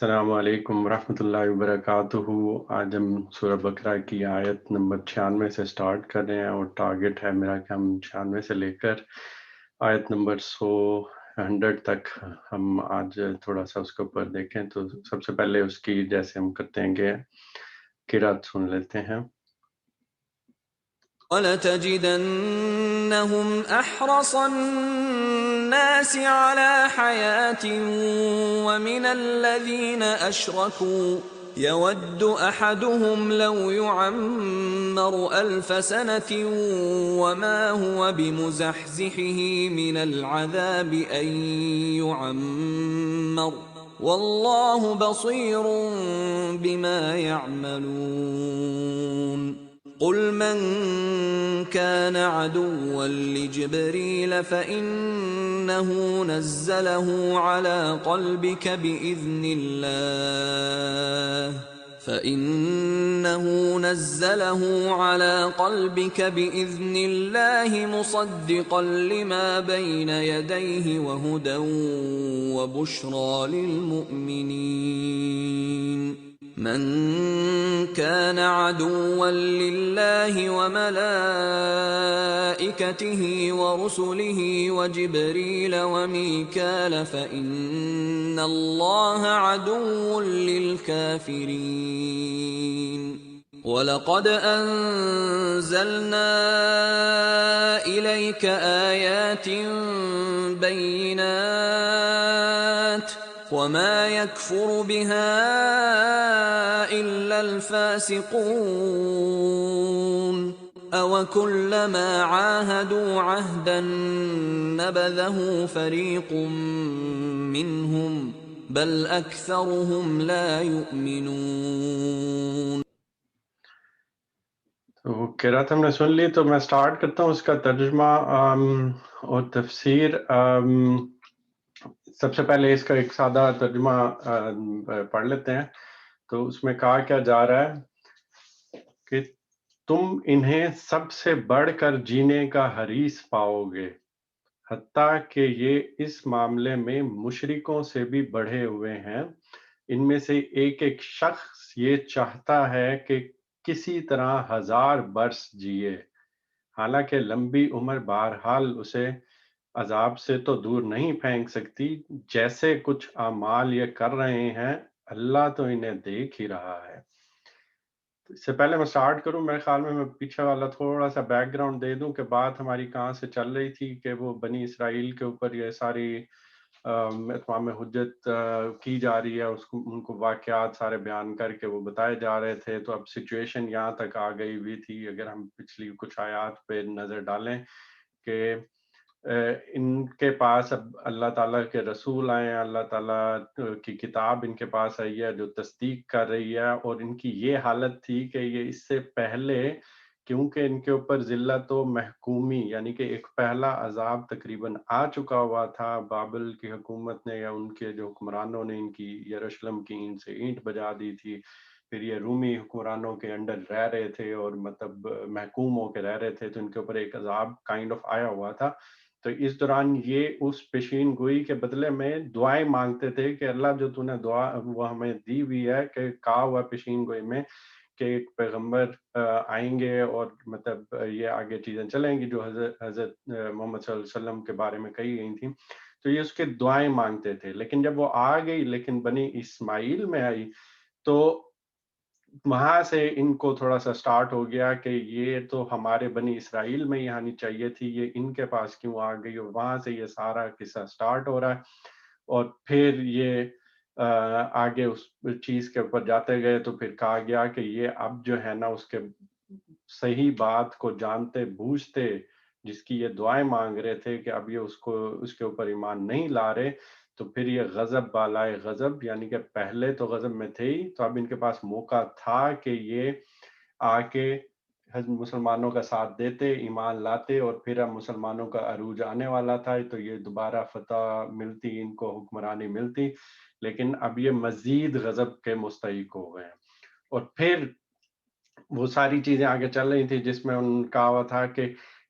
السلام علیکم ورحمۃ اللہ وبرکاتہ۔ آج ہم سورہ بقرہ کی آیت نمبر 96 سے سٹارٹ کر رہے ہیں، اور ٹارگٹ ہے میرا کہ ہم 96 سے لے کر آیت نمبر 100 تک ہم آج تھوڑا سا اس کے اوپر دیکھیں۔ تو سب سے پہلے اس کی جیسے ہم کرتے ہیں کہ قرات سن لیتے ہیں۔ وَلَتَجِدَنَّهُمْ أَحْرَصَ النَّاسِ عَلَى حَيَاةٍ وَمِنَ الَّذِينَ أَشْرَكُوا يَوَدُّ أَحَدُهُمْ لَوْ يُعَمَّرُ أَلْفَ سَنَةٍ وَمَا هُوَ بِمُزَحْزِحِهِ مِنَ الْعَذَابِ أَن يُعَمَّرَ وَاللَّهُ بَصِيرٌ بِمَا يَعْمَلُونَ۔ قل من كان عدوا لجبريل فإنه نزله على قلبك بإذن الله مصدقا لما بين يديه وهدى وبشرى للمؤمنين۔ من كان عدوا لله وملائكته ورسله وجبريل وميكال فإن الله عدو للكافرين۔ وَلَقَدْ أَنزَلْنَا إِلَيْكَ آيَاتٍ بَيِّنَاتٍ وَمَا يَكْفُرُ بِهَا إِلَّا الْفَاسِقُونَ۔ أَوَكُلَّمَا عَاهَدُوا عَهْدًا نَبَذَهُ فَرِيقٌ مِّنْهُمْ بَلْ أَكْثَرُهُمْ لَا يُؤْمِنُونَ۔ تو قرات ہم نے سن لی، تو میں سٹارٹ کرتا ہوں اس کا ترجمہ اور تفسیر۔ سب سے پہلے اس کا ایک سادہ ترجمہ پڑھ لیتے ہیں۔ تو اس میں کہا کیا جا رہا ہے کہ تم انہیں سب سے بڑھ کر جینے کا حریص پاؤ گے، حتیٰ کہ یہ اس معاملے میں مشرکوں سے بھی بڑھے ہوئے ہیں۔ ان میں سے ایک ایک شخص یہ چاہتا ہے کہ کسی طرح 1000 برس جیے، حالانکہ لمبی عمر بہرحال اسے عذاب سے تو دور نہیں پھینک سکتی۔ جیسے کچھ اعمال یہ کر رہے ہیں، اللہ تو انہیں دیکھ ہی رہا ہے۔ اس سے پہلے میں سٹارٹ کروں، میرے خیال میں پیچھے والا تھوڑا سا بیک گراؤنڈ دے دوں کہ بات ہماری کہاں سے چل رہی تھی، کہ وہ بنی اسرائیل کے اوپر یہ ساری اتمام حجت کی جا رہی ہے، ان کو واقعات سارے بیان کر کے وہ بتائے جا رہے تھے۔ تو اب سچویشن یہاں تک آ گئی ہوئی تھی، اگر ہم پچھلی کچھ آیات پہ نظر ڈالیں کہ ان کے پاس اب اللہ تعالیٰ کے رسول آئے ہیں، اللہ تعالیٰ کی کتاب ان کے پاس آئی ہے جو تصدیق کر رہی ہے، اور ان کی یہ حالت تھی کہ یہ اس سے پہلے کیونکہ ان کے اوپر ذلت و محکومی یعنی کہ ایک پہلا عذاب تقریباً آ چکا ہوا تھا، بابل کی حکومت نے یا ان کے جو حکمرانوں نے ان کی یروشلم کی اینٹ سے اینٹ بجا دی تھی، پھر یہ رومی حکمرانوں کے انڈر رہ رہے تھے اور مطلب محکوم ہو کے رہ رہے تھے، تو ان کے اوپر ایک عذاب کائنڈ آف آیا ہوا تھا۔ تو اس دوران یہ اس پیشین گوئی کے بدلے میں دعائیں مانگتے تھے کہ اللہ جو تو نے دعا وہ ہمیں دی ہوئی ہے کہ کہا ہوا پیشین گوئی میں کہ ایک پیغمبر آئیں گے اور مطلب یہ آگے چیزیں چلیں گی جو حضرت محمد صلی اللہ علیہ وسلم کے بارے میں کہی گئی تھیں، تو یہ اس کے دعائیں مانگتے تھے۔ لیکن جب وہ آ گئی، لیکن بنی اسماعیل میں آئی، تو وہاں سے ان کو تھوڑا سا سٹارٹ ہو گیا کہ یہ تو ہمارے بنی اسرائیل میں ہی آنی چاہیے تھی، یہ ان کے پاس کیوں آ گئی، اور وہاں سے یہ سارا قصہ سٹارٹ ہو رہا ہے۔ اور پھر یہ آگے اس چیز کے اوپر جاتے گئے، تو پھر کہا گیا کہ یہ اب جو ہے نا اس کے صحیح بات کو جانتے بوجھتے جس کی یہ دعائیں مانگ رہے تھے کہ اب یہ اس کے اوپر ایمان نہیں لا رہے، تو پھر یہ غضب بالائے غضب، یعنی کہ پہلے تو غضب میں تھے ہی، تو اب ان کے پاس موقع تھا کہ یہ آ کے مسلمانوں کا ساتھ دیتے، ایمان لاتے، اور پھر اب مسلمانوں کا عروج آنے والا تھا، تو یہ دوبارہ فتح ملتی، ان کو حکمرانی ملتی، لیکن اب یہ مزید غضب کے مستحق ہو گئے ہیں۔ اور پھر وہ ساری چیزیں آگے چل رہی تھی جس میں ان کہا ہوا تھا کہ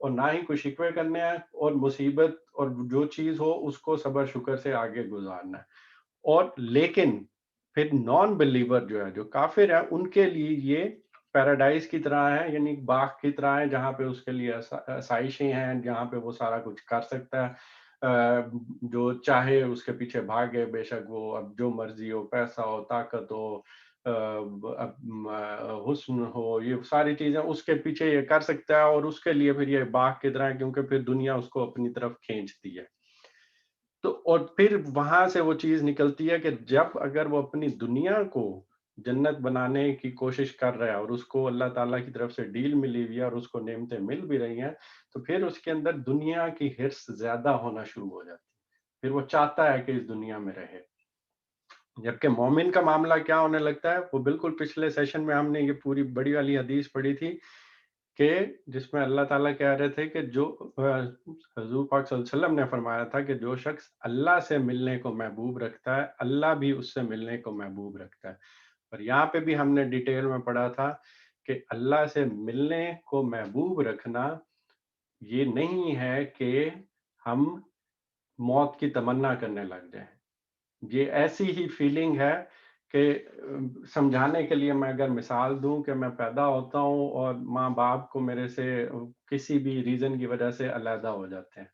اور نہ ہی کوئی شکوے کرنے ہیں، اور مصیبت اور جو چیز ہو اس کو صبر شکر سے آگے گزارنا ہے۔ اور لیکن پھر نان بلیور جو ہے، جو کافر ہے، ان کے لیے یہ پیراڈائز کی طرح ہے، یعنی باغ کی طرح ہے جہاں پہ اس کے لیے آسائشیں ہیں، جہاں پہ وہ سارا کچھ کر سکتا ہے، جو چاہے اس کے پیچھے بھاگے، بے شک وہ اب جو مرضی ہو، پیسہ ہو، طاقت ہو، حسن ہو، یہ ساری چیزیں اس کے پیچھے یہ کر سکتا ہے، اور اس کے لیے پھر یہ باغ کی طرح ہے، کیونکہ پھر دنیا اس کو اپنی طرف کھینچتی ہے۔ تو اور پھر وہاں سے وہ چیز نکلتی ہے کہ جب اگر وہ اپنی دنیا کو جنت بنانے کی کوشش کر رہا ہے، اور اس کو اللہ تعالیٰ کی طرف سے ڈیل ملی ہوئی ہے، اور اس کو نعمتیں مل بھی رہی ہیں، تو پھر اس کے اندر دنیا کی حرص زیادہ ہونا شروع ہو جاتی ہے، پھر وہ چاہتا ہے کہ اس دنیا میں رہے۔ جبکہ مومن کا معاملہ کیا ہونے لگتا ہے، وہ بالکل پچھلے سیشن میں ہم نے یہ پوری بڑی والی حدیث پڑھی تھی کہ جس میں اللہ تعالیٰ کہہ رہے تھے کہ جو حضور پاک صلی اللہ علیہ وسلم نے فرمایا تھا کہ جو شخص اللہ سے ملنے کو محبوب رکھتا ہے، اللہ بھی اس سے ملنے کو محبوب رکھتا ہے۔ اور یہاں پہ بھی ہم نے ڈیٹیل میں پڑھا تھا کہ اللہ سے ملنے کو محبوب رکھنا یہ نہیں ہے کہ ہم موت کی تمنا کرنے لگ جائیں۔ یہ ایسی ہی فیلنگ ہے کہ سمجھانے کے لیے میں اگر مثال دوں کہ میں پیدا ہوتا ہوں اور ماں باپ کو میرے سے کسی بھی ریزن کی وجہ سے علیحدہ ہو جاتے ہیں،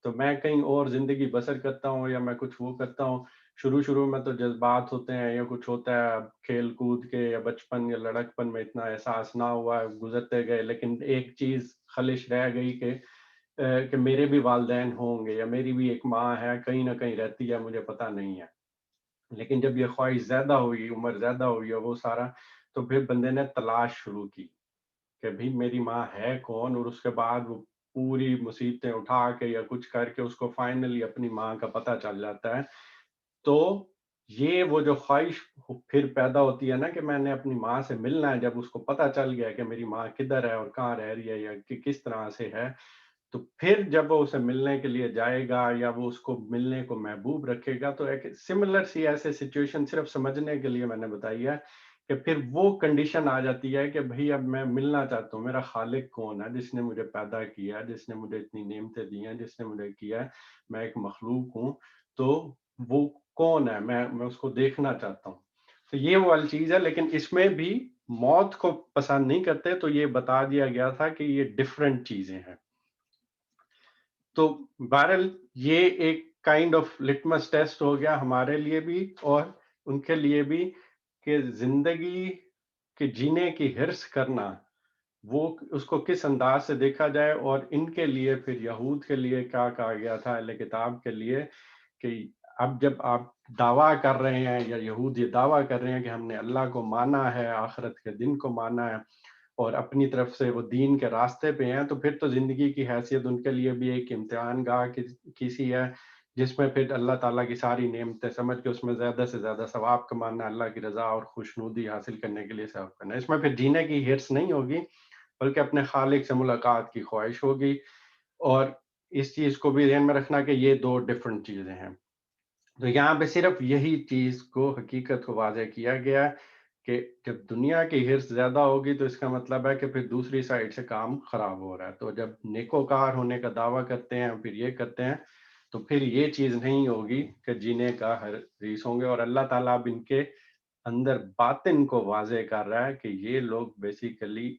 تو میں کہیں اور زندگی بسر کرتا ہوں، یا میں کچھ وہ کرتا ہوں، شروع میں تو جذبات ہوتے ہیں یا کچھ ہوتا ہے، اب کھیل کود کے یا بچپن یا لڑکپن میں اتنا احساس نہ ہوا، گزرتے گئے، لیکن ایک چیز خلش رہ گئی کہ میرے بھی والدین ہوں گے، یا میری بھی ایک ماں ہے، کہیں نہ کہیں رہتی ہے، مجھے پتہ نہیں ہے۔ لیکن جب یہ خواہش زیادہ ہوئی، عمر زیادہ ہوئی اور وہ سارا، تو پھر بندے نے تلاش شروع کی کہ بھی میری ماں ہے کون، اور اس کے بعد وہ پوری مصیبتیں اٹھا کے یا کچھ کر کے اس کو فائنلی اپنی ماں کا پتہ چل جاتا ہے۔ تو یہ وہ جو خواہش پھر پیدا ہوتی ہے نا کہ میں نے اپنی ماں سے ملنا ہے، جب اس کو پتہ چل گیا کہ میری ماں کدھر ہے اور کہاں رہ رہی ہے یا کہ کس طرح سے ہے، تو پھر جب وہ اسے ملنے کے لیے جائے گا یا وہ اس کو ملنے کو محبوب رکھے گا، تو ایک سملر سی ایسے سچویشن صرف سمجھنے کے لیے میں نے بتائی ہے کہ پھر وہ کنڈیشن آ جاتی ہے کہ بھئی اب میں ملنا چاہتا ہوں، میرا خالق کون ہے جس نے مجھے پیدا کیا ہے، جس نے مجھے اتنی نعمتیں دی ہیں، جس نے مجھے کیا ہے، میں ایک مخلوق ہوں، تو وہ کون ہے، میں اس کو دیکھنا چاہتا ہوں۔ تو یہ وہ والی چیز ہے، لیکن اس میں بھی موت کو پسند نہیں کرتے، تو یہ بتا دیا گیا تھا کہ یہ ڈفرنٹ چیزیں ہیں۔ تو بہرحال یہ ایک کائنڈ آف لٹمس ٹیسٹ ہو گیا ہمارے لیے بھی اور ان کے لیے بھی کہ زندگی کے جینے کی حرص کرنا، وہ اس کو کس انداز سے دیکھا جائے، اور ان کے لیے پھر یہود کے لیے کیا کہا گیا تھا، اہل کتاب کے لیے، کہ اب جب آپ دعویٰ کر رہے ہیں، یا یہود یہ دعویٰ کر رہے ہیں کہ ہم نے اللہ کو مانا ہے، آخرت کے دن کو مانا ہے، اور اپنی طرف سے وہ دین کے راستے پہ ہیں، تو پھر تو زندگی کی حیثیت ان کے لیے بھی ایک امتحان گاہ کی سی ہے، جس میں پھر اللہ تعالیٰ کی ساری نعمتیں سمجھ کے اس میں زیادہ سے زیادہ ثواب کمانا، اللہ کی رضا اور خوشنودی حاصل کرنے کے لیے ثواب کرنا، اس میں پھر جینے کی حرص نہیں ہوگی، بلکہ اپنے خالق سے ملاقات کی خواہش ہوگی۔ اور اس چیز کو بھی ذہن میں رکھنا کہ یہ دو ڈفرنٹ چیزیں ہیں۔ تو یہاں پہ صرف یہی چیز کو، حقیقت کو واضح کیا گیا کہ جب دنیا کی حرص زیادہ ہوگی تو اس کا مطلب ہے کہ پھر دوسری سائڈ سے کام خراب ہو رہا ہے، تو جب نیکوکار ہونے کا دعویٰ کرتے ہیں پھر یہ کرتے ہیں، تو پھر یہ چیز نہیں ہوگی کہ جینے کا حریص ہوں گے، اور اللہ تعالیٰ اب ان کے اندر باطن کو واضح کر رہا ہے کہ یہ لوگ بیسیکلی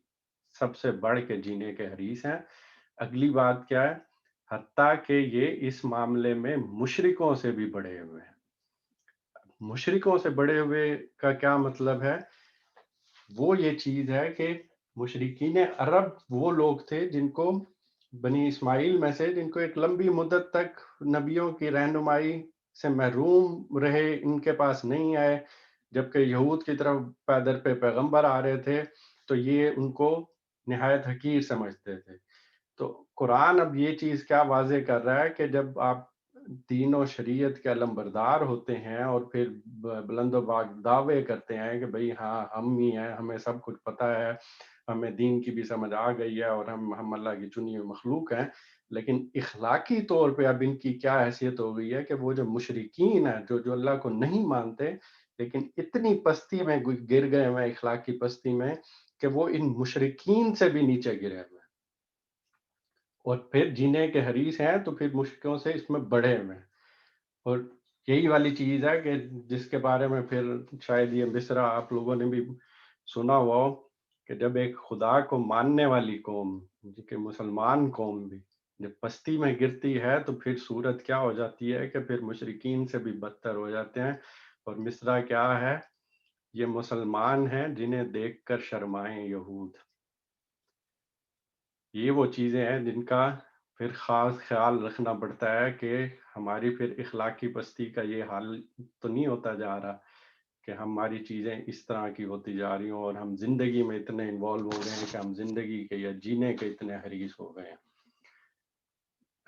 سب سے بڑھ کے جینے کے حریص ہیں۔ اگلی بات کیا ہے، حتیٰ کہ یہ اس معاملے میں مشرکوں سے بھی بڑے ہوئے ہیں۔ مشرکوں سے بڑے ہوئے کا کیا مطلب ہے؟ وہ یہ چیز ہے کہ مشرکین عرب وہ لوگ تھے جن کو بنی اسماعیل میں سے، جن کو ایک لمبی مدت تک نبیوں کی رہنمائی سے محروم رہے، ان کے پاس نہیں آئے، جبکہ یہود کی طرف پیدر پہ پیغمبر آ رہے تھے تو یہ ان کو نہایت حقیر سمجھتے تھے۔ تو قرآن اب یہ چیز کیا واضح کر رہا ہے کہ جب آپ دین و شریعت کے علمبردار ہوتے ہیں اور پھر بلند و باغ دعوے کرتے ہیں کہ بھئی ہاں ہم ہی ہیں، ہمیں سب کچھ پتہ ہے، ہمیں دین کی بھی سمجھ آ گئی ہے، اور ہم اللہ کی چنی ہوئی مخلوق ہیں، لیکن اخلاقی طور پہ اب ان کی کیا حیثیت ہو گئی ہے کہ وہ جو مشرکین ہیں، جو اللہ کو نہیں مانتے، لیکن اتنی پستی میں گر گئے ہیں، اخلاقی پستی میں، کہ وہ ان مشرکین سے بھی نیچے گرے ہوئے ہیں۔ اور پھر جینے کے حریص ہیں تو پھر مشکلوں سے اس میں بڑھے ہوئے ہیں. اور یہی والی چیز ہے کہ جس کے بارے میں پھر شاید یہ مصرع آپ لوگوں نے بھی سنا ہوا ہو کہ جب ایک خدا کو ماننے والی قوم کہ مسلمان قوم بھی جب پستی میں گرتی ہے تو پھر صورت کیا ہو جاتی ہے کہ پھر مشرکین سے بھی بدتر ہو جاتے ہیں. اور مصرع کیا ہے؟ یہ مسلمان ہیں جنہیں دیکھ کر شرمائیں یہود. یہ وہ چیزیں ہیں جن کا پھر خاص خیال رکھنا پڑتا ہے کہ ہماری پھر اخلاقی پستی کا یہ حال تو نہیں ہوتا جا رہا کہ ہماری چیزیں اس طرح کی ہوتی جا رہی ہوں اور ہم زندگی میں اتنے انوالو ہو گئے ہیں کہ ہم زندگی کے یا جینے کے اتنے حریص ہو گئے ہیں.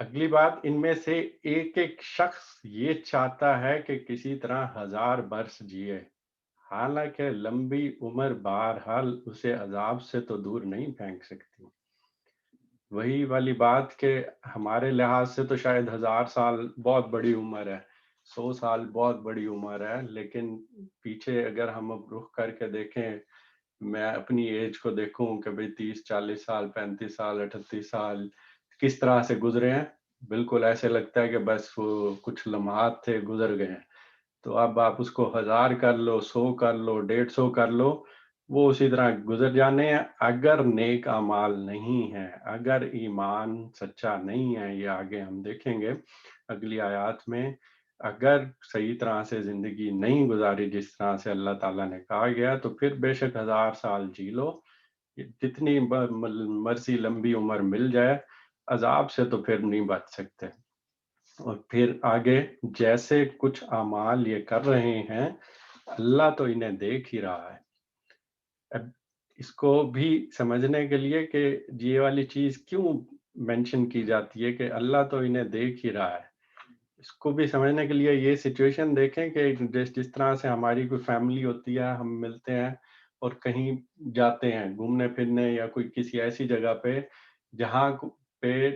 اگلی بات، ان میں سے ایک ایک شخص یہ چاہتا ہے کہ کسی طرح 1000 برس جیے، حالانکہ لمبی عمر بہرحال اسے عذاب سے تو دور نہیں پھینک سکتی. وہی والی بات کہ ہمارے لحاظ سے تو شاید 1000 سال بہت بڑی عمر ہے، 100 سال بہت بڑی عمر ہے، لیکن پیچھے اگر ہم اب رخ کر کے دیکھیں، میں اپنی ایج کو دیکھوں کہ بھئی 30 40 سال 35 سال 38 سال کس طرح سے گزرے ہیں، بالکل ایسے لگتا ہے کہ بس وہ کچھ لمحات تھے گزر گئے ہیں. تو اب آپ اس کو 1000 کر لو، 100 کر لو، 150 کر لو، وہ اسی طرح گزر جانے ہیں اگر نیک اعمال نہیں ہے، اگر ایمان سچا نہیں ہے. یہ آگے ہم دیکھیں گے اگلی آیات میں. اگر صحیح طرح سے زندگی نہیں گزاری جس طرح سے اللہ تعالیٰ نے کہا گیا تو پھر بے شک 1000 سال جی لو، جتنی مرضی لمبی عمر مل جائے، عذاب سے تو پھر نہیں بچ سکتے. اور پھر آگے جیسے کچھ اعمال یہ کر رہے ہیں اللہ تو انہیں دیکھ ہی رہا ہے. اب اس کو بھی سمجھنے کے لیے کہ یہ والی چیز کیوں مینشن کی جاتی ہے کہ اللہ تو انہیں دیکھ ہی رہا ہے، اس کو بھی سمجھنے کے لیے یہ سچویشن دیکھیں کہ جس طرح سے ہماری کوئی فیملی ہوتی ہے، ہم ملتے ہیں اور کہیں جاتے ہیں گھومنے پھرنے یا کوئی کسی ایسی جگہ پہ جہاں پہ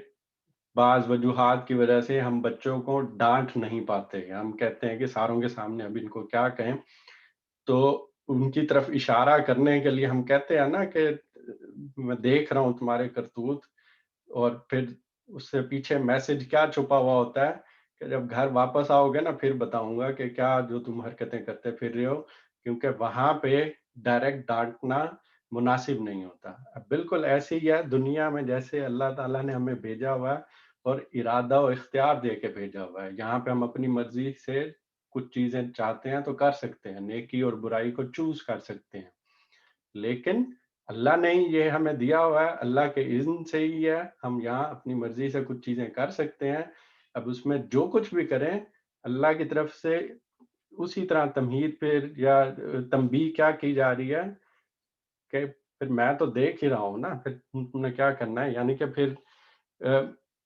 بعض وجوہات کی وجہ سے ہم بچوں کو ڈانٹ نہیں پاتے، ہم کہتے ہیں کہ ساروں کے سامنے اب ان کو کیا کہیں، تو ان کی طرف اشارہ کرنے کے لیے ہم کہتے ہیں نا کہ میں دیکھ رہا ہوں تمہارے کرتوت. اور پھر اس سے پیچھے میسج کیا چھپا ہوا ہوتا ہے کہ جب گھر واپس آؤ گے نا پھر بتاؤں گا کہ کیا جو تم حرکتیں کرتے پھر رہے ہو، کیونکہ وہاں پہ ڈائریکٹ ڈانٹنا مناسب نہیں ہوتا. اب بالکل ایسے ہی ہے دنیا میں، جیسے اللہ تعالیٰ نے ہمیں بھیجا ہوا ہے اور ارادہ و اختیار دے کے بھیجا ہوا ہے. یہاں پہ ہم اپنی مرضی سے کچھ چیزیں چاہتے ہیں تو کر سکتے ہیں، نیکی اور برائی کو چوز کر سکتے ہیں، لیکن اللہ نے ہی یہ ہمیں دیا ہوا ہے، اللہ کے اذن سے ہی ہے ہم یہاں اپنی مرضی سے کچھ چیزیں کر سکتے ہیں. اب اس میں جو کچھ بھی کریں اللہ کی طرف سے اسی طرح تمہید پھر یا تنبیہ کیا کی جا رہی ہے کہ پھر میں تو دیکھ ہی رہا ہوں نا، پھر تم نے کیا کرنا ہے. یعنی کہ پھر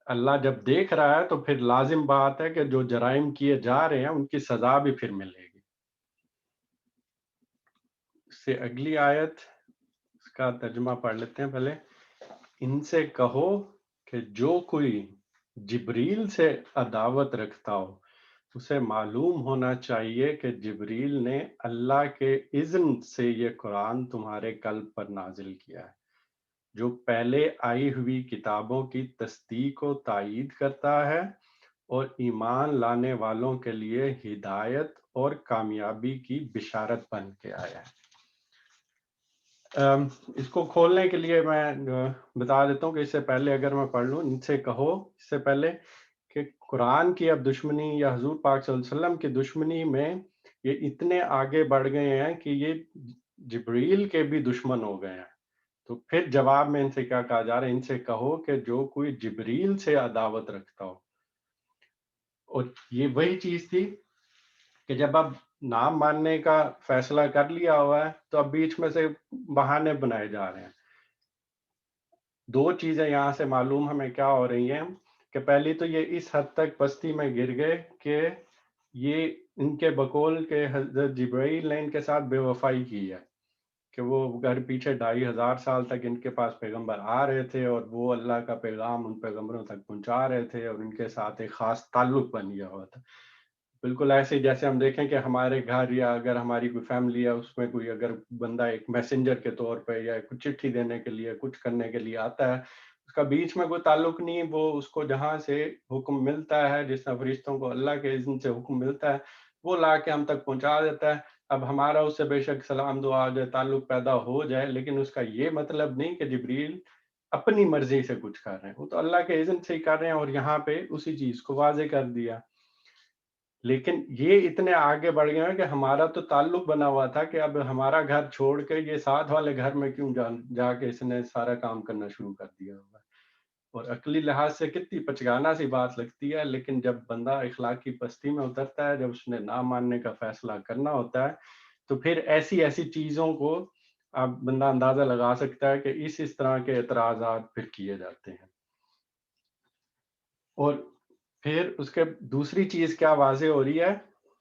اللہ جب دیکھ رہا ہے تو پھر لازم بات ہے کہ جو جرائم کیے جا رہے ہیں ان کی سزا بھی پھر ملے گی. اس سے اگلی آیت اس کا ترجمہ پڑھ لیتے ہیں پہلے. ان سے کہو کہ جو کوئی جبریل سے عداوت رکھتا ہو اسے معلوم ہونا چاہیے کہ جبریل نے اللہ کے اذن سے یہ قرآن تمہارے قلب پر نازل کیا ہے، جو پہلے آئی ہوئی کتابوں کی تصدیق و تائید کرتا ہے اور ایمان لانے والوں کے لیے ہدایت اور کامیابی کی بشارت بن کے آیا ہے. اس کو کھولنے کے لیے میں بتا دیتا ہوں کہ اس سے پہلے اگر میں پڑھ لوں، ان سے کہو، اس سے پہلے کہ قرآن کی اب دشمنی یا حضور پاک صلی اللہ علیہ وسلم کی دشمنی میں یہ اتنے آگے بڑھ گئے ہیں کہ یہ جبریل کے بھی دشمن ہو گئے ہیں. تو پھر جواب میں ان سے کیا کہا جا رہا ہے؟ ان سے کہو کہ جو کوئی جبریل سے عداوت رکھتا ہو. اور یہ وہی چیز تھی کہ جب اب نام ماننے کا فیصلہ کر لیا ہوا ہے تو اب بیچ میں سے بہانے بنائے جا رہے ہیں. دو چیزیں یہاں سے معلوم ہمیں کیا ہو رہی ہیں کہ پہلی تو یہ اس حد تک پستی میں گر گئے کہ یہ ان کے بقول کے حضرت جبرائیل نے ان کے ساتھ بے وفائی کی ہے کہ وہ گھر پیچھے 2500 سال تک ان کے پاس پیغمبر آ رہے تھے اور وہ اللہ کا پیغام ان پیغمبروں تک پہنچا رہے تھے اور ان کے ساتھ ایک خاص تعلق بن گیا ہوا تھا. بالکل ایسے جیسے ہم دیکھیں کہ ہمارے گھر یا اگر ہماری کوئی فیملی ہے اس میں کوئی اگر بندہ ایک میسنجر کے طور پہ یا کچھ چٹھی دینے کے لیے کچھ کرنے کے لیے آتا ہے، اس کا بیچ میں کوئی تعلق نہیں، وہ اس کو جہاں سے حکم ملتا ہے، جس طرح فرشتوں کو اللہ کے اذن سے حکم ملتا ہے، وہ لا کے ہم تک پہنچا دیتا ہے۔ اب ہمارا اس سے بے شک سلام دعا جو تعلق پیدا ہو جائے، لیکن اس کا یہ مطلب نہیں کہ جبریل اپنی مرضی سے کچھ کر رہے ہیں، وہ تو اللہ کے اذن سے ہی کر رہے ہیں، اور یہاں پہ اسی چیز کو واضح کر دیا۔ لیکن یہ اتنے آگے بڑھ گئے ہیں کہ ہمارا تو تعلق بنا ہوا تھا کہ اب ہمارا گھر چھوڑ کے یہ ساتھ والے گھر میں کیوں جا کے اس نے سارا کام کرنا شروع کر دیا ہوگا۔ اور عقلی لحاظ سے کتنی پچگانہ سی بات لگتی ہے، لیکن جب بندہ اخلاق کی پستی میں اترتا ہے، جب اس نے نہ ماننے کا فیصلہ کرنا ہوتا ہے، تو پھر ایسی ایسی چیزوں کو اب بندہ اندازہ لگا سکتا ہے کہ اس طرح کے اعتراضات پھر کیے جاتے ہیں۔ اور پھر اس کے دوسری چیز کیا واضح ہو رہی ہے،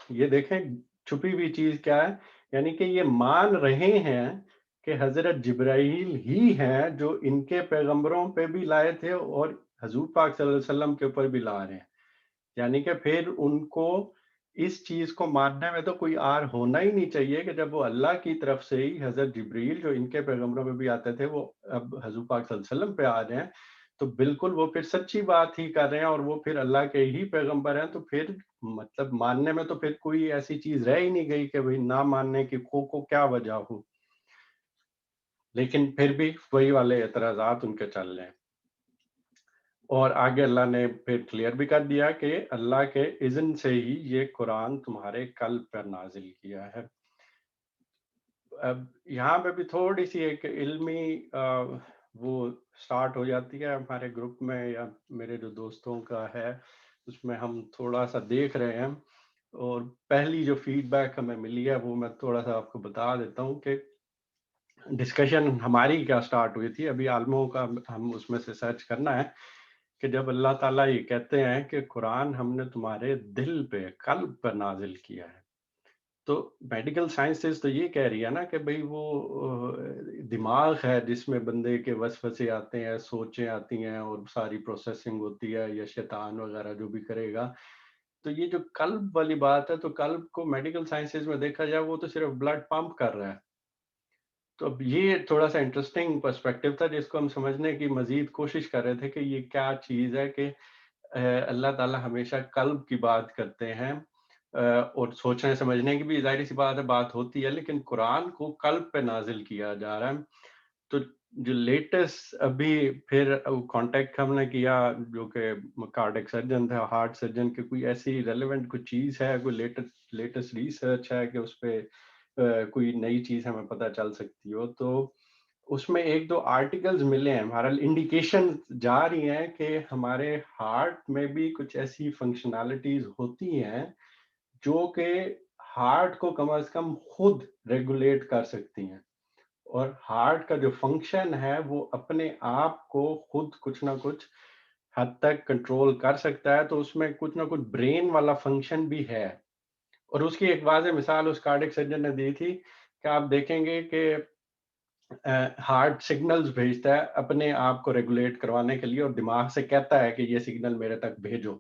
یہ دیکھیں چھپی ہوئی چیز کیا ہے، یعنی کہ یہ مان رہے ہیں کہ حضرت جبرائیل ہی ہیں جو ان کے پیغمبروں پہ بھی لائے تھے اور حضور پاک صلی اللہ علیہ وسلم کے اوپر بھی لا رہے ہیں۔ یعنی کہ پھر ان کو اس چیز کو ماننے میں تو کوئی آر ہونا ہی نہیں چاہیے کہ جب وہ اللہ کی طرف سے ہی حضرت جبریل جو ان کے پیغمبروں پہ بھی آتے تھے، وہ اب حضور پاک صلی اللہ علیہ وسلم پہ آ رہے ہیں، تو بالکل وہ پھر سچی بات ہی کر رہے ہیں، اور وہ پھر اللہ کے ہی پیغمبر ہیں، تو پھر مطلب ماننے میں تو پھر کوئی ایسی چیز رہ ہی نہیں گئی کہ بھئی نہ ماننے کی کو کیا وجہ ہو۔ لیکن پھر بھی وہی والے اعتراضات ان کے چل رہے ہیں، اور آگے اللہ نے پھر کلیئر بھی کر دیا کہ اللہ کے اذن سے ہی یہ قرآن تمہارے قلب پر نازل کیا ہے۔ اب یہاں پہ بھی تھوڑی سی ایک علمی وہ سٹارٹ ہو جاتی ہے ہمارے گروپ میں، یا میرے جو دوستوں کا ہے اس میں ہم تھوڑا سا دیکھ رہے ہیں، اور پہلی جو فیڈ بیک ہمیں ملی ہے وہ میں تھوڑا سا آپ کو بتا دیتا ہوں کہ ڈسکشن ہماری کیا سٹارٹ ہوئی تھی۔ ابھی عالموں کا ہم اس میں سے سرچ کرنا ہے کہ جب اللہ تعالیٰ یہ کہتے ہیں کہ قرآن ہم نے تمہارے دل پہ، قلب پر نازل کیا ہے، تو میڈیکل سائنسز تو یہ کہہ رہی ہے نا کہ بھئی وہ دماغ ہے جس میں بندے کے وسوسے آتے ہیں، سوچیں آتی ہیں، اور ساری پروسیسنگ ہوتی ہے، یا شیطان وغیرہ جو بھی کرے گا۔ تو یہ جو قلب والی بات ہے، تو قلب کو میڈیکل سائنسز میں دیکھا جائے وہ تو صرف بلڈ پمپ کر رہا ہے۔ تو اب یہ تھوڑا سا انٹرسٹنگ پرسپیکٹیو تھا جس کو ہم سمجھنے کی مزید کوشش کر رہے تھے کہ یہ کیا چیز ہے کہ اللہ تعالیٰ ہمیشہ قلب کی بات کرتے ہیں، اور سوچنے سمجھنے کی بھی ظاہر سی بات ہے بات ہوتی ہے، لیکن قرآن کو قلب پہ نازل کیا جا رہا ہے۔ تو جو لیٹسٹ ابھی پھر کانٹیکٹ ہم نے کیا جو کہ کارڈک سرجن تھا، ہارٹ سرجن، کہ کوئی ایسی ریلیونٹ کوئی چیز ہے، کوئی لیٹسٹ ریسرچ ہے کہ اس پہ کوئی نئی چیز ہمیں پتہ چل سکتی ہو، تو اس میں ایک دو آرٹیکلز ملے ہیں، ہمارا انڈیکیشن جا رہی ہیں کہ ہمارے ہارٹ میں بھی کچھ ایسی فنکشنالٹیز ہوتی ہیں جو کہ ہارٹ کو کم از کم خود ریگولیٹ کر سکتی ہیں، اور ہارٹ کا جو فنکشن ہے وہ اپنے آپ کو خود کچھ نہ کچھ حد تک کنٹرول کر سکتا ہے، تو اس میں کچھ نہ کچھ برین والا فنکشن بھی ہے۔ اور اس کی ایک واضح مثال اس کارڈک سرجن نے دی تھی کہ آپ دیکھیں گے کہ ہارٹ سگنلز بھیجتا ہے اپنے آپ کو ریگولیٹ کروانے کے لیے، اور دماغ سے کہتا ہے کہ یہ سگنل میرے تک بھیجو۔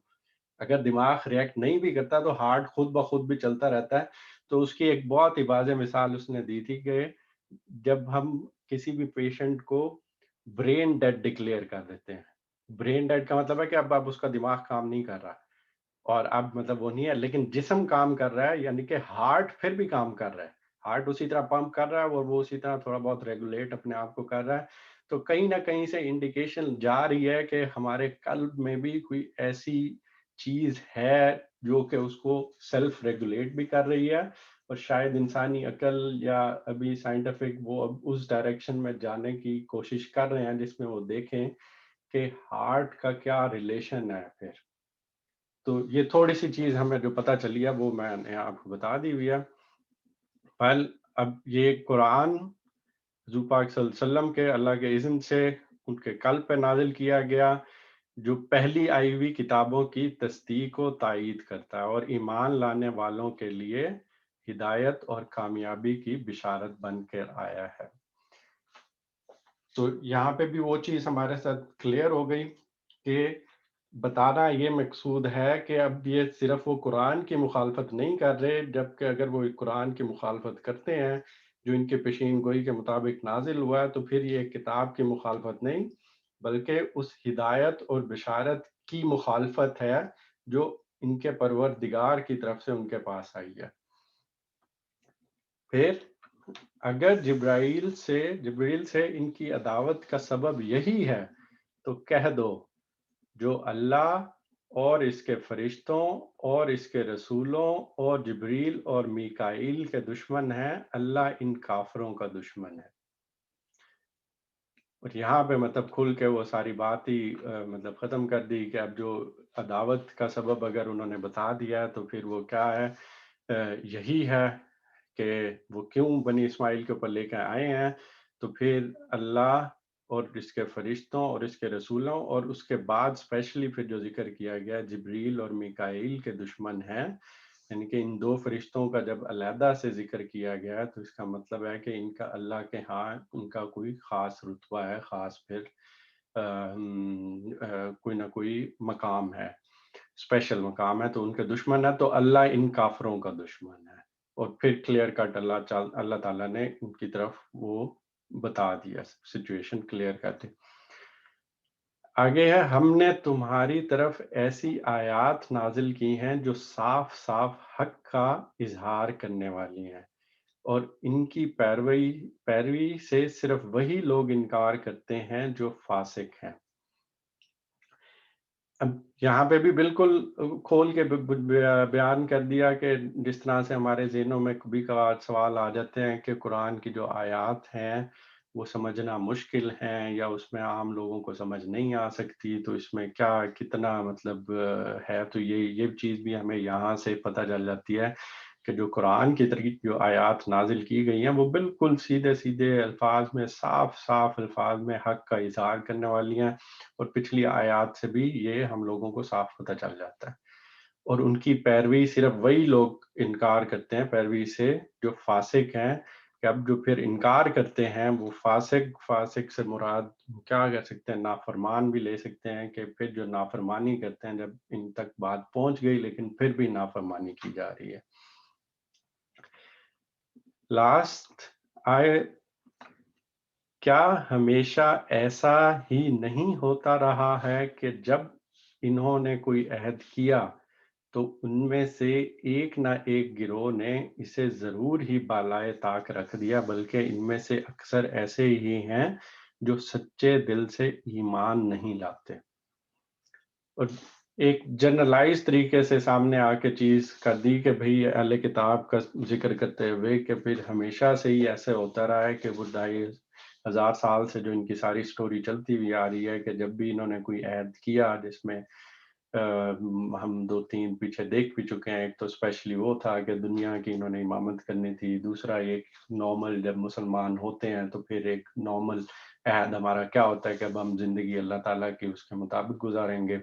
اگر دماغ ریئیکٹ نہیں بھی کرتا تو ہارٹ خود بخود بھی چلتا رہتا ہے۔ تو اس کی ایک بہت ہی واضح مثال اس نے دی تھی کہ جب ہم کسی بھی پیشنٹ کو برین ڈیڈ ڈکلیئر کر دیتے ہیں، برین ڈیڈ کا مطلب ہے کہ اب اس کا دماغ کام نہیں کر رہا، اور اب مطلب وہ نہیں ہے، لیکن جسم کام کر رہا ہے، یعنی کہ ہارٹ پھر بھی کام کر رہا ہے، ہارٹ اسی طرح پمپ کر رہا ہے، اور وہ اسی طرح تھوڑا بہت ریگولیٹ اپنے آپ کو کر رہا ہے۔ تو کہیں نہ کہیں سے انڈیکیشن جا رہی ہے کہ ہمارے قلب میں بھی کوئی ایسی چیز ہے جو کہ اس کو سیلف ریگولیٹ بھی کر رہی ہے، اور شاید انسانی عقل یا ابھی سائنٹیفک وہ اب اس ڈائریکشن میں جانے کی کوشش کر رہے ہیں جس میں وہ دیکھیں کہ ہارٹ کا کیا ریلیشن ہے پھر۔ تو یہ تھوڑی سی چیز ہمیں جو پتہ چلی ہے وہ میں نے آپ کو بتا دی ہوئی ہے۔ پہل اب یہ قرآن حضور پاک صلی اللہ علیہ وسلم کے اللہ کے اذن سے ان کے قلب پہ نازل کیا گیا، جو پہلی آئی ہوئی کتابوں کی تصدیق و تائید کرتا ہے، اور ایمان لانے والوں کے لیے ہدایت اور کامیابی کی بشارت بن کر آیا ہے۔ تو یہاں پہ بھی وہ چیز ہمارے ساتھ کلیئر ہو گئی کہ بتانا یہ مقصود ہے کہ اب یہ صرف وہ قرآن کی مخالفت نہیں کر رہے، جبکہ اگر وہ قرآن کی مخالفت کرتے ہیں جو ان کے پیشین گوئی کے مطابق نازل ہوا ہے، تو پھر یہ کتاب کی مخالفت نہیں بلکہ اس ہدایت اور بشارت کی مخالفت ہے جو ان کے پروردگار کی طرف سے ان کے پاس آئی ہے۔ پھر اگر جبریل سے ان کی عداوت کا سبب یہی ہے تو کہہ دو جو اللہ اور اس کے فرشتوں اور اس کے رسولوں اور جبریل اور میکائیل کے دشمن ہیں، اللہ ان کافروں کا دشمن ہے۔ اور یہاں پہ مطلب کھل کے وہ ساری بات ہی مطلب ختم کر دی کہ اب جو عداوت کا سبب اگر انہوں نے بتا دیا تو پھر وہ کیا ہے، یہی ہے کہ وہ کیوں بنی اسماعیل کے اوپر لے کے آئے ہیں۔ تو پھر اللہ اور اس کے فرشتوں اور اس کے رسولوں اور اس کے بعد اسپیشلی پھر جو ذکر کیا گیا جبریل اور میکائیل کے دشمن ہیں، یعنی کہ ان دو فرشتوں کا جب علیحدہ سے ذکر کیا گیا تو اس کا مطلب ہے کہ ان کا اللہ کے ہاں ان کا کوئی خاص رتبہ ہے، خاص پھر کوئی نہ کوئی مقام ہے، اسپیشل مقام ہے، تو ان کے دشمن ہے، تو اللہ ان کافروں کا دشمن ہے۔ اور پھر کلیئر کٹ اللہ تعالیٰ نے ان کی طرف وہ بتا دیا، سچویشن کلیئر کرتے۔ آگے ہے، ہم نے تمہاری طرف ایسی آیات نازل کی ہیں جو صاف صاف حق کا اظہار کرنے والی ہیں، اور ان کی پیروی سے صرف وہی لوگ انکار کرتے ہیں جو فاسق ہیں۔ اب یہاں پہ بھی بالکل کھول کے بیان کر دیا کہ جس طرح سے ہمارے ذہنوں میں کبھی کبھار سوال آ جاتے ہیں کہ قرآن کی جو آیات ہیں وہ سمجھنا مشکل ہیں یا اس میں عام لوگوں کو سمجھ نہیں آ سکتی، تو اس میں کیا کتنا مطلب ہے، تو یہ چیز بھی ہمیں یہاں سے پتہ چل جاتی ہے کہ جو قرآن کی طرف جو آیات نازل کی گئی ہیں وہ بالکل سیدھے سیدھے الفاظ میں، صاف صاف الفاظ میں حق کا اظہار کرنے والی ہیں، اور پچھلی آیات سے بھی یہ ہم لوگوں کو صاف پتہ چل جاتا ہے۔ اور ان کی پیروی صرف وہی لوگ انکار کرتے ہیں پیروی سے جو فاسق ہیں، کہ اب جو پھر انکار کرتے ہیں وہ فاسق سے مراد کیا کہہ سکتے ہیں، نافرمان بھی لے سکتے ہیں، کہ پھر جو نافرمانی کرتے ہیں جب ان تک بات پہنچ گئی لیکن پھر بھی نافرمانی کی جا رہی ہے۔ لاسٹ آئے، کیا ہمیشہ ایسا ہی نہیں ہوتا رہا ہے کہ جب انہوں نے کوئی عہد کیا تو ان میں سے ایک نہ ایک گروہ نے اسے ضرور ہی بالائے طاق رکھ دیا، بلکہ ان میں سے اکثر ایسے ہی ہیں جو سچے دل سے ایمان نہیں لاتے۔ اور ایک جنرلائز طریقے سے سامنے آ کے چیز کر دی کہ بھئی اہل کتاب کا ذکر کرتے ہوئے کہ پھر ہمیشہ سے ہی ایسے ہوتا رہا ہے کہ وہ 2500 سال سے جو ان کی ساری سٹوری چلتی ہوئی آ رہی ہے کہ جب بھی انہوں نے کوئی عہد کیا، جس میں ہم 2-3 پیچھے دیکھ بھی چکے ہیں، ایک تو اسپیشلی وہ تھا کہ دنیا کی انہوں نے امامت کرنی تھی، دوسرا ایک نارمل جب مسلمان ہوتے ہیں تو پھر ایک نارمل عہد ہمارا کیا ہوتا ہے کہ اب ہم زندگی اللہ تعالیٰ کی اس کے مطابق گزاریں گے،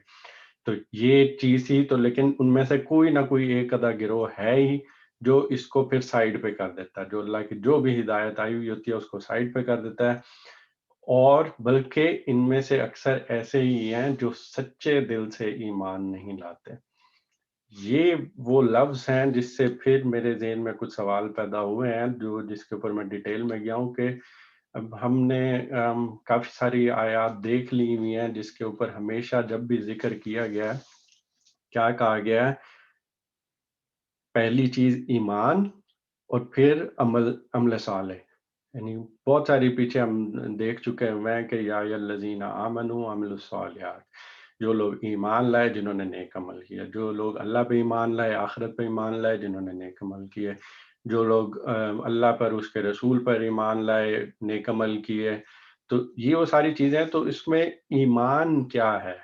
تو یہ چیز ہی تو، لیکن ان میں سے کوئی نہ کوئی ایک آدھا گروہ ہے ہی جو اس کو پھر سائیڈ پہ کر دیتا ہے، جو اللہ کی جو بھی ہدایت آئی ہوئی ہوتی ہے اس کو سائیڈ پہ کر دیتا ہے، اور بلکہ ان میں سے اکثر ایسے ہی ہیں جو سچے دل سے ایمان نہیں لاتے۔ یہ وہ لفظ ہیں جس سے پھر میرے ذہن میں کچھ سوال پیدا ہوئے ہیں جس کے اوپر میں ڈیٹیل میں گیا ہوں، کہ اب ہم نے کافی ساری آیات دیکھ لی ہوئی ہیں جس کے اوپر ہمیشہ جب بھی ذکر کیا گیا ہے کیا کہا گیا ہے، پہلی چیز ایمان اور پھر عمل صالح، یعنی بہت ساری پیچھے ہم دیکھ چکے ہوئے ہیں کہ یا الذین آمنوا وعملوا الصالحات، جو لوگ ایمان لائے جنہوں نے نیک عمل کیا، جو لوگ اللہ پہ ایمان لائے، آخرت پہ ایمان لائے جنہوں نے نیک عمل کیے، جو لوگ اللہ پر اس کے رسول پر ایمان لائے، نیک عمل کیے، تو یہ وہ ساری چیزیں، تو اس میں ایمان کیا ہے،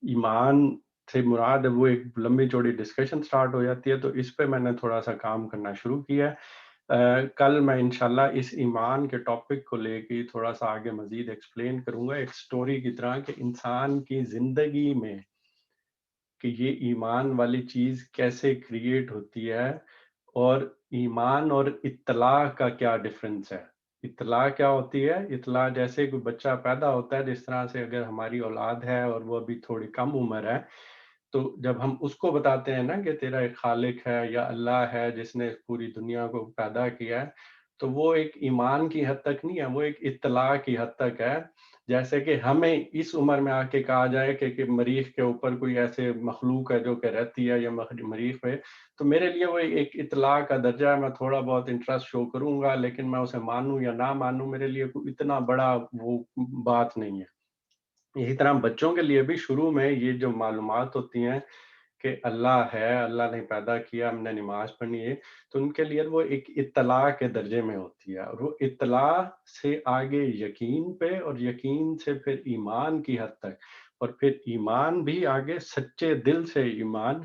ایمان سے مراد وہ ایک لمبی چوڑی ڈسکشن سٹارٹ ہو جاتی ہے، تو اس پہ میں نے تھوڑا سا کام کرنا شروع کیا ہے۔ کل میں انشاءاللہ اس ایمان کے ٹاپک کو لے کے تھوڑا سا آگے مزید ایکسپلین کروں گا ایک سٹوری کی طرح، کہ انسان کی زندگی میں کہ یہ ایمان والی چیز کیسے کریٹ ہوتی ہے، اور ایمان اور اطلاع کا کیا ڈفرنس ہے۔ اطلاع کیا ہوتی ہے؟ اطلاع جیسے کوئی بچہ پیدا ہوتا ہے، جس طرح سے اگر ہماری اولاد ہے اور وہ ابھی تھوڑی کم عمر ہے، تو جب ہم اس کو بتاتے ہیں نا کہ تیرا ایک خالق ہے یا اللہ ہے جس نے پوری دنیا کو پیدا کیا ہے، تو وہ ایک ایمان کی حد تک نہیں ہے، وہ ایک اطلاع کی حد تک ہے. جیسے کہ ہمیں اس عمر میں آ کے کہا جائے کہ مریخ کے اوپر کوئی ایسے مخلوق ہے جو کہ رہتی ہے یا مریخ پہ، تو میرے لیے وہ ایک اطلاع کا درجہ ہے. میں تھوڑا بہت انٹرسٹ شو کروں گا، لیکن میں اسے مانوں یا نہ مانوں میرے لیے کوئی اتنا بڑا وہ بات نہیں ہے. اسی طرح بچوں کے لیے بھی شروع میں یہ جو معلومات ہوتی ہیں کہ اللہ ہے، اللہ نے پیدا کیا، ہم نے نماز پڑھنی ہے، تو ان کے لیے وہ ایک اطلاع کے درجے میں ہوتی ہے. اور وہ اطلاع سے آگے یقین پہ، اور یقین سے پھر ایمان کی حد تک، اور پھر ایمان بھی آگے سچے دل سے ایمان.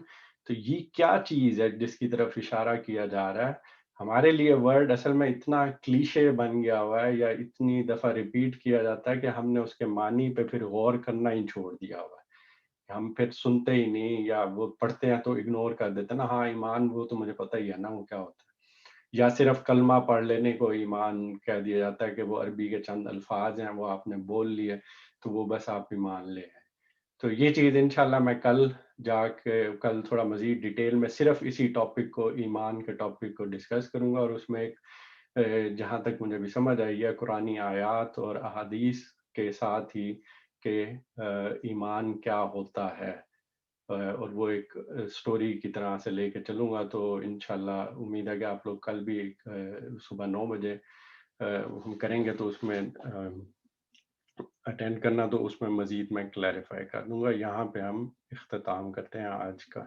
تو یہ کیا چیز ہے جس کی طرف اشارہ کیا جا رہا ہے؟ ہمارے لیے ورڈ اصل میں اتنا کلیشے بن گیا ہوا ہے، یا اتنی دفعہ ریپیٹ کیا جاتا ہے کہ ہم نے اس کے معنی پہ پھر غور کرنا ہی چھوڑ دیا ہوا ہے. ہم پھر سنتے ہی نہیں، یا وہ پڑھتے ہیں تو اگنور کر دیتے ہیں نا. ہاں ایمان وہ تو مجھے پتہ ہی ہے نا وہ کیا ہوتا ہے. یا صرف کلمہ پڑھ لینے کو ایمان کہہ دیا جاتا ہے کہ وہ عربی کے چند الفاظ ہیں، وہ آپ نے بول لیے تو وہ بس آپ ایمان لے ہیں. تو یہ چیز انشاءاللہ میں کل جا کے کل تھوڑا مزید ڈیٹیل میں صرف اسی ٹاپک کو، ایمان کے ٹاپک کو ڈسکس کروں گا. اور اس میں ایک جہاں تک مجھے بھی سمجھ آئی ہے قرآنی آیات اور احادیث کے ساتھ ہی کہ ایمان کیا ہوتا ہے، اور وہ ایک سٹوری کی طرح سے لے کے چلوں گا. تو انشاءاللہ امید ہے کہ آپ لوگ کل بھی صبح 9 بجے ہم کریں گے، تو اس میں اٹینڈ کرنا، تو اس میں مزید میں کلیریفائی کر دوں گا. یہاں پہ ہم اختتام کرتے ہیں آج کا